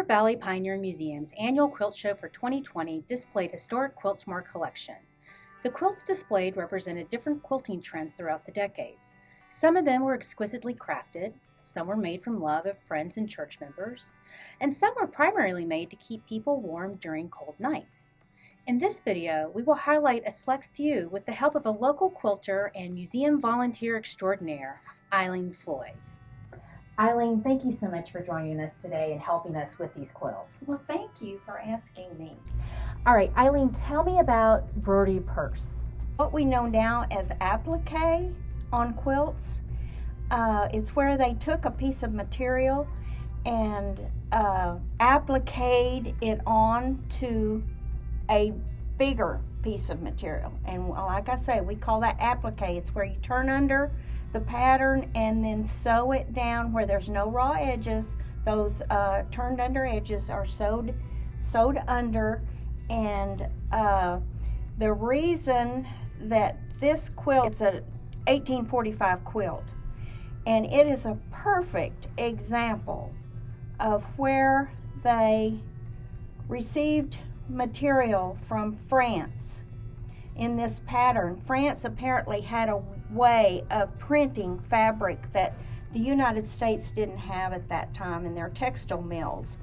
Valley Pioneer Museum's annual quilt show for 2020 displayed historic Quiltsmore collection. The quilts displayed represented different quilting trends throughout the decades. Some of them were exquisitely crafted, some were made from love of friends and church members, and some were primarily made to keep people warm during cold nights. In this video, we will highlight a select few with the help of a local quilter and museum volunteer extraordinaire, Ilene Floyd. Ilene, thank you so much for joining us today and helping us with these quilts. Well, thank you for asking me. All right, Ilene, tell me about Brodie Purse. What we know now as applique on quilts is where they took a piece of material and appliqued it on to a bigger piece of material. And like I say, we call that applique. It's where you turn under the pattern and then sew it down where there's no raw edges. Those turned under edges are sewed under. And the reason that this quilt, it's a 1845 quilt, and it is a perfect example of where they received material from France in this pattern. France apparently had a way of printing fabric that the United States didn't have at that time in their textile mills.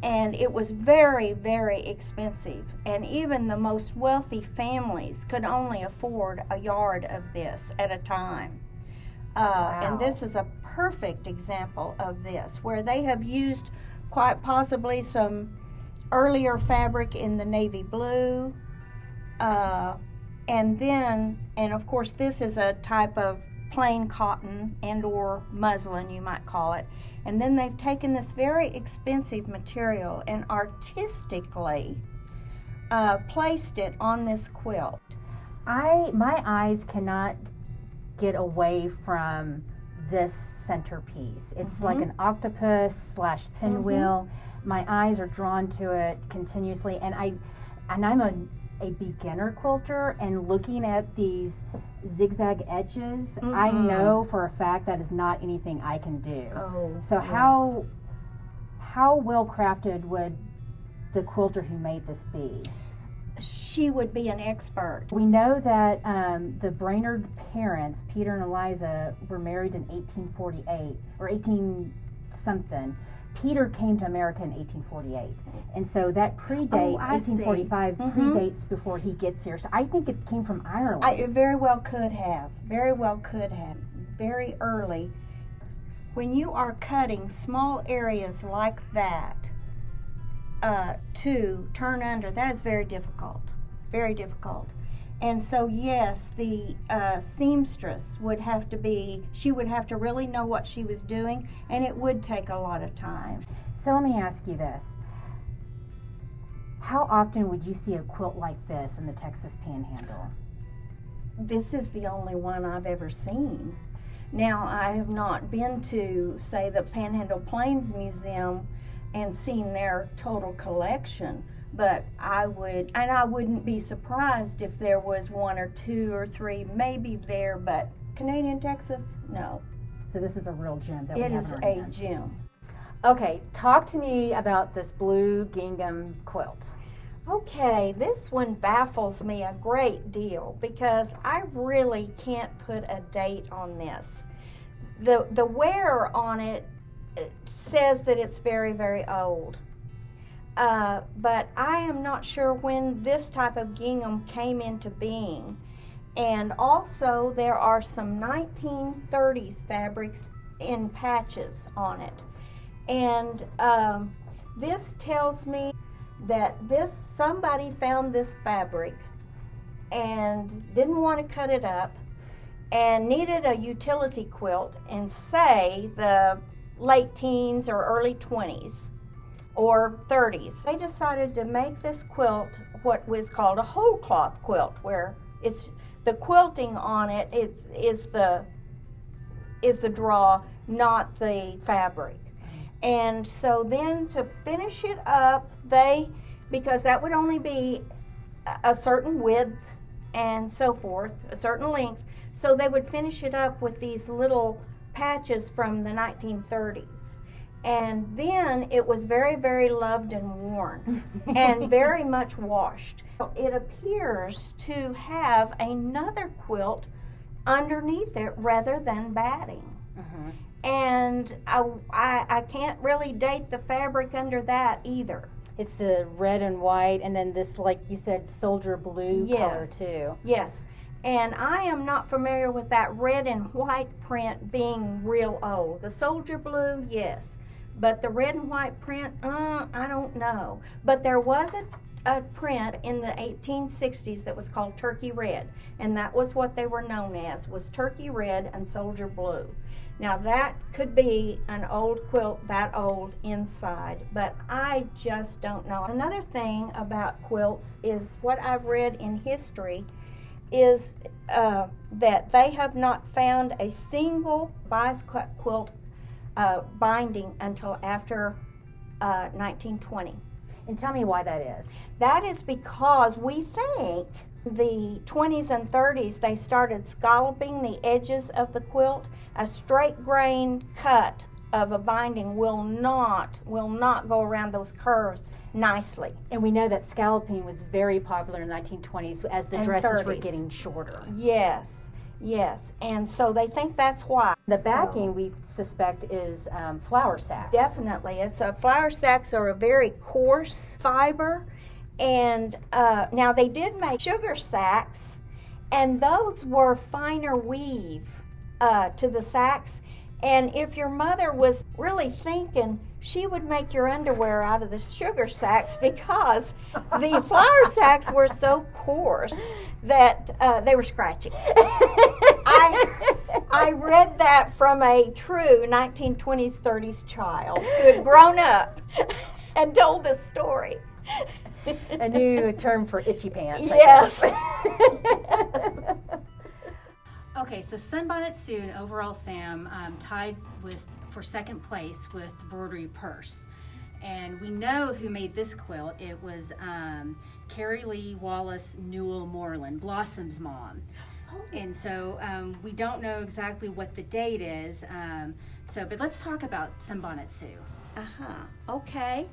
And it was very, very expensive. And even the most wealthy families could only afford a yard of this at a time. Wow. And this is a perfect example of this, where they have used quite possibly some earlier fabric in the navy blue. And of course, this is a type of plain cotton and or muslin, you might call it. And then they've taken this very expensive material and artistically placed it on this quilt. My eyes cannot get away from this centerpiece. It's like an octopus / pinwheel. My eyes are drawn to it continuously, and I'm a beginner quilter, and looking at these zigzag edges, I know for a fact that is not anything I can do. So yes. How well crafted would the quilter who made this be? She would be an expert. We know that the Brainerd parents, Peter and Eliza, were married in 1848 or 18 something. Peter came to America in 1848, and so that predates 1845. Predates before he gets here. So I think it came from Ireland. It very well could have. Very well could have. Very early. When you are cutting small areas like that to turn under, that is very difficult. Very difficult. And so yes, the seamstress would have to be, she would have to really know what she was doing, and it would take a lot of time. So let me ask you this. How often would you see a quilt like this in the Texas Panhandle? This is the only one I've ever seen. Now, I have not been to, say, the Panhandle Plains Museum and seen their total collection. But I wouldn't be surprised if there was 1 or 2 or 3 maybe there, but Canadian Texas, no. So this is a real gem that we have in our hands. It is a gem. Okay, talk to me about this blue gingham quilt. Okay, this one baffles me a great deal because I really can't put a date on this. The wear on it says that it's very, very old. But I am not sure when this type of gingham came into being. And also there are some 1930s fabrics in patches on it. And this tells me that somebody found this fabric and didn't want to cut it up and needed a utility quilt in, say, the late teens or early 20s. Or 30s. They decided to make this quilt what was called a whole cloth quilt, where it's the quilting on it is the draw, not the fabric. And so then to finish it up, because that would only be a certain width and so forth, a certain length, so they would finish it up with these little patches from the 1930s. And then it was very, very loved and worn and very much washed. It appears to have another quilt underneath it rather than batting. Uh-huh. And I can't really date the fabric under that either. It's the red and white, and then this, like you said, soldier blue color too. Yes. And I am not familiar with that red and white print being real old. The soldier blue, yes. But the red and white print, I don't know. But there was a print in the 1860s that was called turkey red. And that was what they were known as, was turkey red and soldier blue. Now that could be an old quilt that old inside, but I just don't know. Another thing about quilts is what I've read in history is that they have not found a single bias quilt binding until after 1920. And tell me why that is. That is because we think the 20s and 30s they started scalloping the edges of the quilt. A straight grain cut of a binding will not go around those curves nicely. And we know that scalloping was very popular in the 1920s as the dresses were getting shorter. Yes, yes. And so they think that's why. The backing, we suspect, is flour sacks. Definitely. Flour sacks are a very coarse fiber. And now they did make sugar sacks, and those were finer weave to the sacks. And if your mother was really thinking, she would make your underwear out of the sugar sacks because the flour sacks were so coarse that they were scratchy. I read that from a true 1920s, 30s child who had grown up and told the story. A new term for itchy pants. Yes. Okay, so Sunbonnet Sue and Overall Sam tied for second place with Broderie Purse. And we know who made this quilt. It was Carrie Lee Wallace Newell Moreland, Blossom's mom. And so we don't know exactly what the date is. But let's talk about Sunbonnet Sue. Okay.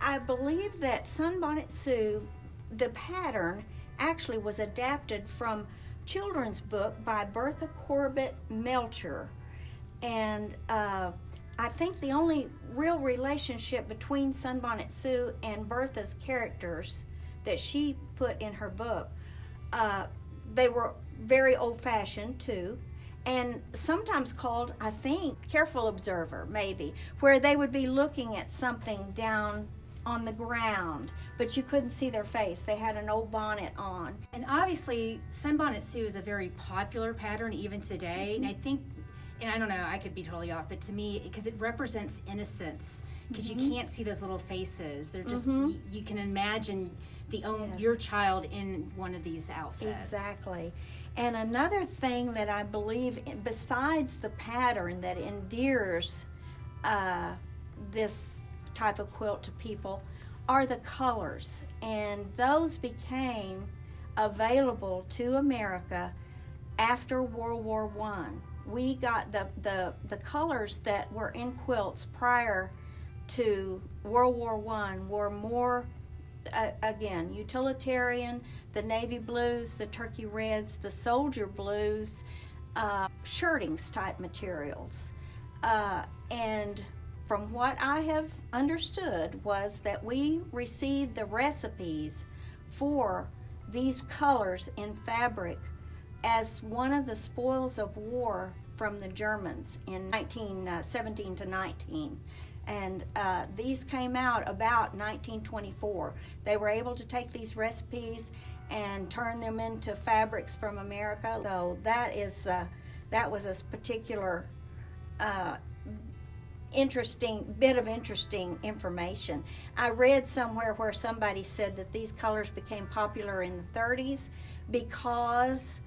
I believe that Sunbonnet Sue, the pattern actually was adapted from children's book by Bertha Corbett Melcher. And I think the only real relationship between Sunbonnet Sue and Bertha's characters that she put in her book, they were very old-fashioned too, and sometimes called, I think, careful observer maybe, where they would be looking at something down on the ground, but you couldn't see their face. They had an old bonnet on. And obviously, Sunbonnet Sue is a very popular pattern even today. And I think, and I don't know, I could be totally off, but to me, because it represents innocence, because you can't see those little faces. They're just, you can imagine your child in one of these outfits. Exactly. And another thing that I believe, besides the pattern that endears this type of quilt to people, are the colors. And those became available to America after World War I. We got the colors that were in quilts prior to World War I were more, again, utilitarian, the navy blues, the turkey reds, the soldier blues, shirtings type materials. And from what I have understood was that we received the recipes for these colors in fabric as one of the spoils of war from the Germans in 1917 to 19. And these came out about 1924. They were able to take these recipes and turn them into fabrics from America. So that was a particular interesting information. I read somewhere where somebody said that these colors became popular in the 30s because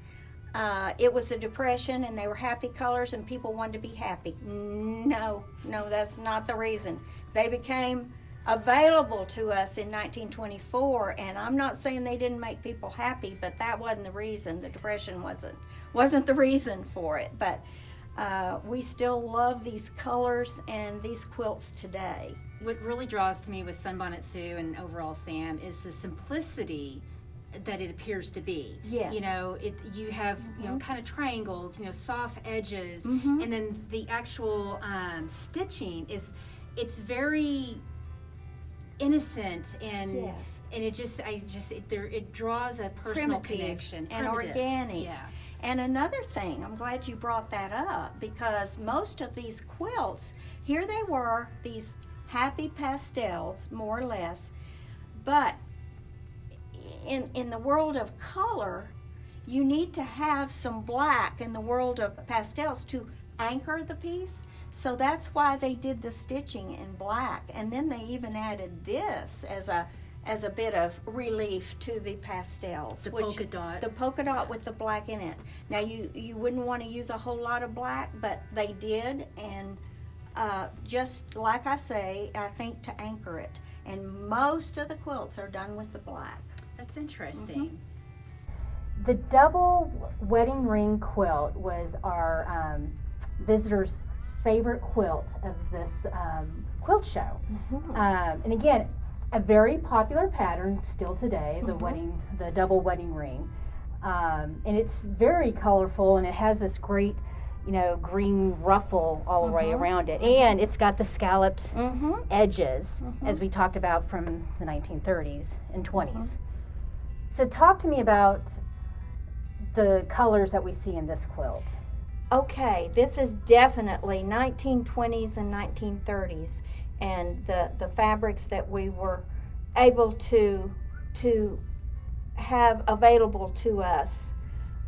it was a depression and they were happy colors and people wanted to be happy. No, that's not the reason. They became available to us in 1924, and I'm not saying they didn't make people happy, but that wasn't the reason. The depression wasn't the reason for it. But We still love these colors and these quilts today. What really draws to me with Bonnet Sue and overall Sam is the simplicity that it appears to be. Yes. You know, you have, you know, kind of triangles, you know, soft edges, Mm-hmm. and then the actual stitching it's very innocent and Yes. and it draws a personal Primitive connection and primitive. organic. Yeah. And another thing, I'm glad you brought that up, because most of these quilts, here they were, these happy pastels, more or less, but in the world of color, you need to have some black in the world of pastels to anchor the piece. So that's why they did the stitching in black, and then they even added this as a bit of relief to the pastels. The polka dot. The polka dot with the black in it. Now you wouldn't want to use a whole lot of black, but they did, and just like I say, I think to anchor it. And most of the quilts are done with the black. That's interesting. The double wedding ring quilt was our visitor's favorite quilt of this quilt show. And again, a very popular pattern still today, the double wedding ring. And it's very colorful, and it has this great, you know, green ruffle all the way around it. And it's got the scalloped edges, as we talked about from the 1930s and 20s. So talk to me about the colors that we see in this quilt. Okay, this is definitely 1920s and 1930s, and the fabrics that we were able to have available to us,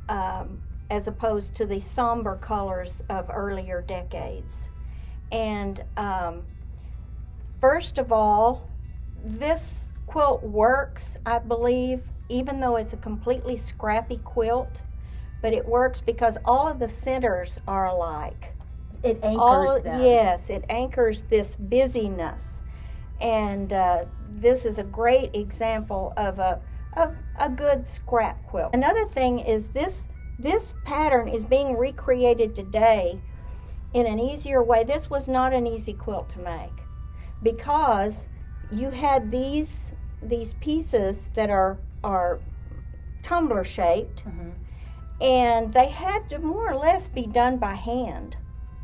as opposed to the somber colors of earlier decades. And first of all, this quilt works, I believe, even though it's a completely scrappy quilt, but it works because all of the centers are alike. It anchors them. Yes, it anchors this busyness. And this is a great example of a good scrap quilt. Another thing is this pattern is being recreated today in an easier way. This was not an easy quilt to make, because you had these pieces that are tumbler shaped, and they had to more or less be done by hand.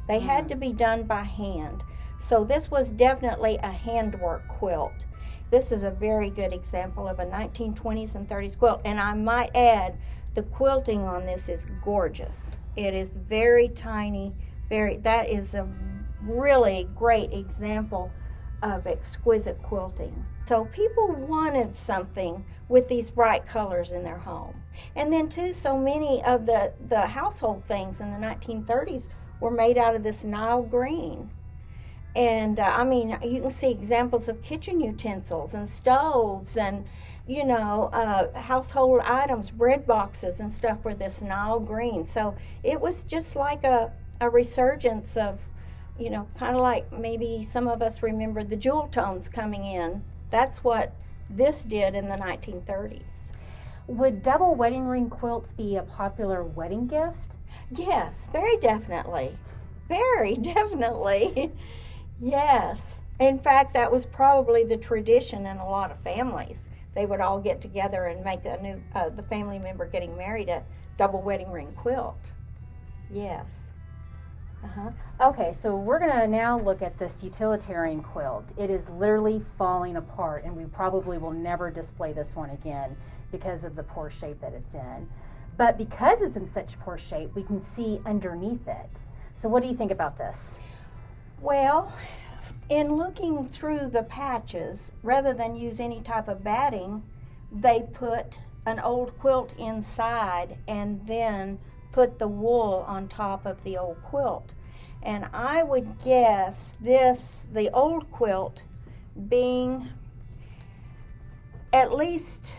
They had to be done by hand. So this was definitely a handwork quilt. This is a very good example of a 1920s and 30s quilt, and I might add, the quilting on this is gorgeous. It is very tiny, that is a really great example of exquisite quilting. So people wanted something with these bright colors in their home. And then too, so many of the household things in the 1930s were made out of this Nile green. And I mean, you can see examples of kitchen utensils and stoves and, you know, household items, bread boxes and stuff were this Nile green. So it was just like a resurgence of, you know, kind of like maybe some of us remember the jewel tones coming in. That's what this did in the 1930s. Would double wedding ring quilts be a popular wedding gift? Yes, very definitely. Very definitely. Yes. In fact, that was probably the tradition in a lot of families. They would all get together and make the family member getting married a double wedding ring quilt. Yes. Okay, so we're going to now look at this utilitarian quilt. It is literally falling apart, and we probably will never display this one again because of the poor shape that it's in. But because it's in such poor shape, we can see underneath it. So what do you think about this? Well, in looking through the patches, rather than use any type of batting, they put an old quilt inside and then put the wool on top of the old quilt. And I would guess the old quilt being at least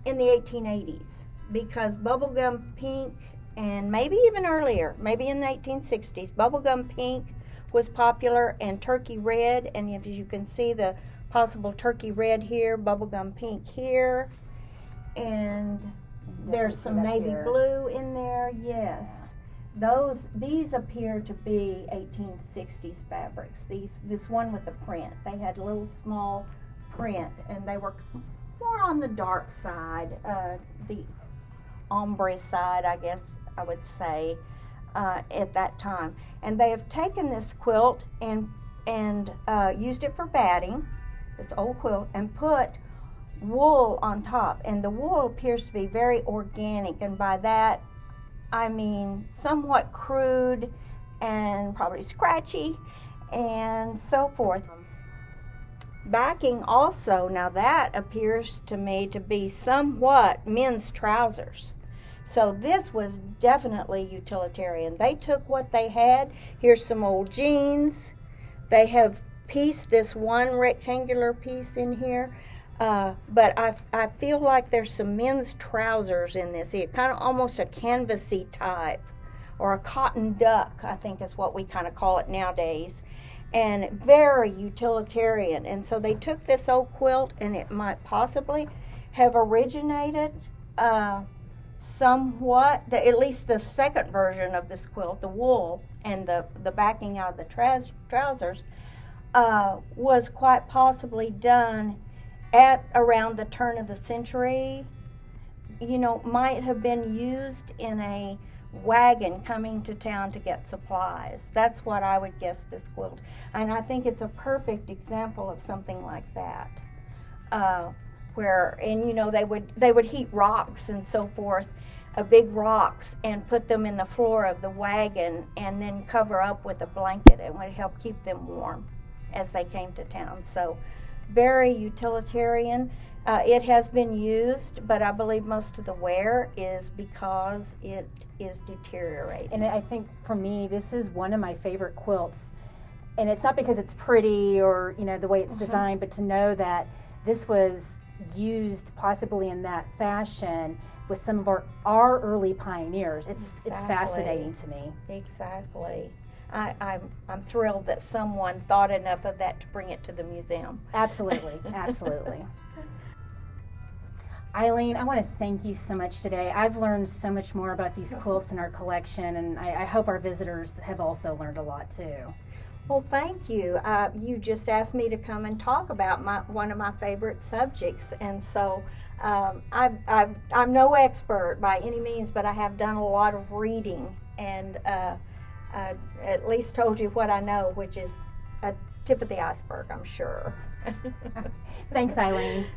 in the 1880s, because bubblegum pink, and maybe even earlier, maybe in the 1860s, bubblegum pink was popular, and turkey red, and as you can see the possible turkey red here, bubblegum pink here, and there's some navy blue in there, yes. these appear to be 1860s fabrics. This one with the print, they had a little small print, and they were more on the dark side, the ombre side, I guess I would say, at that time. And they have taken this quilt and used it for batting, this old quilt, and put wool on top. And the wool appears to be very organic, and by that I mean somewhat crude and probably scratchy and so forth. Backing also, now that appears to me to be somewhat men's trousers. So this was definitely utilitarian. They took what they had. Here's some old jeans. They have pieced this one rectangular piece in here. But I feel like there's some men's trousers in this. It's kind of almost a canvasy type, or a cotton duck, I think is what we kind of call it nowadays. And very utilitarian. And so they took this old quilt, and it might possibly have originated somewhat, at least the second version of this quilt, the wool and the backing out of the trousers, was quite possibly done at around the turn of the century. You know, might have been used in a wagon coming to town to get supplies. That's what I would guess this quilt. And I think it's a perfect example of something like that. Where, and you know, they would heat rocks and so forth, big rocks, and put them in the floor of the wagon and then cover up with a blanket, and would help keep them warm as they came to town. So very utilitarian. It has been used, but I believe most of the wear is because it is deteriorating. And I think for me, this is one of my favorite quilts. And it's not because it's pretty or, you know, the way it's designed, but to know that this was used possibly in that fashion with some of our early pioneers. It's fascinating to me. Exactly. I'm thrilled that someone thought enough of that to bring it to the museum. Absolutely, absolutely. Ilene, I want to thank you so much today. I've learned so much more about these quilts in our collection, and I hope our visitors have also learned a lot too. Well, thank you. You just asked me to come and talk about one of my favorite subjects, and so I'm no expert by any means, but I have done a lot of reading, and at least told you what I know, which is a tip of the iceberg, I'm sure. Thanks, Ilene.